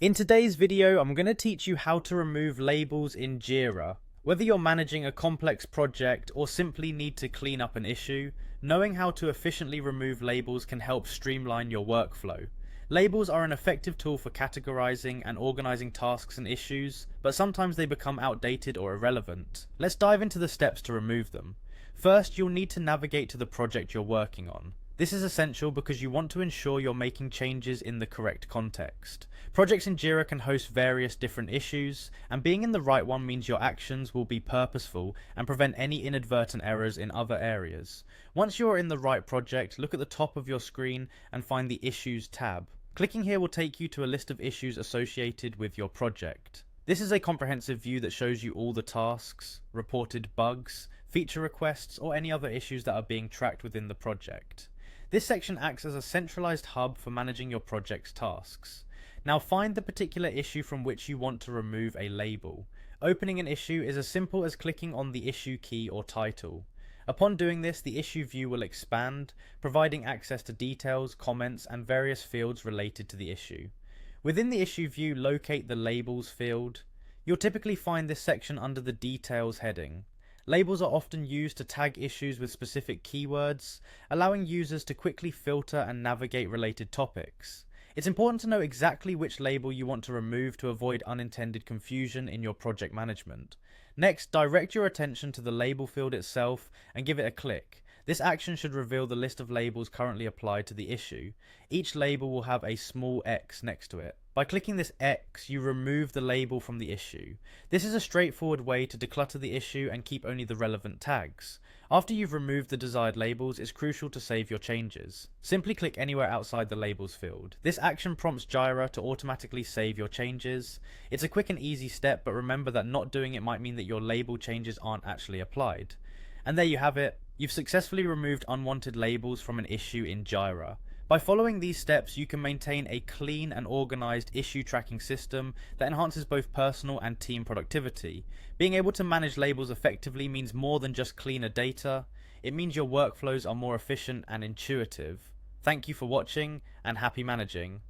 In today's video, I'm going to teach you how to remove labels in Jira. Whether you're managing a complex project or simply need to clean up an issue, knowing how to efficiently remove labels can help streamline your workflow. Labels are an effective tool for categorizing and organizing tasks and issues, but sometimes they become outdated or irrelevant. Let's dive into the steps to remove them. First, you'll need to navigate to the project you're working on. This is essential because you want to ensure you're making changes in the correct context. Projects in Jira can host various different issues, and being in the right one means your actions will be purposeful and prevent any inadvertent errors in other areas. Once you're in the right project, look at the top of your screen and find the Issues tab. Clicking here will take you to a list of issues associated with your project. This is a comprehensive view that shows you all the tasks, reported bugs, feature requests, or any other issues that are being tracked within the project. This section acts as a centralized hub for managing your project's tasks. Now find the particular issue from which you want to remove a label. Opening an issue is as simple as clicking on the issue key or title. Upon doing this, the issue view will expand, providing access to details, comments, and various fields related to the issue. Within the issue view, locate the Labels field. You'll typically find this section under the Details heading. Labels are often used to tag issues with specific keywords, allowing users to quickly filter and navigate related topics. It's important to know exactly which label you want to remove to avoid unintended confusion in your project management. Next, direct your attention to the label field itself and give it a click. This action should reveal the list of labels currently applied to the issue. Each label will have a small X next to it. By clicking this X, you remove the label from the issue. This is a straightforward way to declutter the issue and keep only the relevant tags. After you've removed the desired labels, it's crucial to save your changes. Simply click anywhere outside the Labels field. This action prompts Jira to automatically save your changes. It's a quick and easy step, but remember that not doing it might mean that your label changes aren't actually applied. And there you have it. You've successfully removed unwanted labels from an issue in Jira. By following these steps, you can maintain a clean and organized issue tracking system that enhances both personal and team productivity. Being able to manage labels effectively means more than just cleaner data. It means your workflows are more efficient and intuitive. Thank you for watching, and happy managing.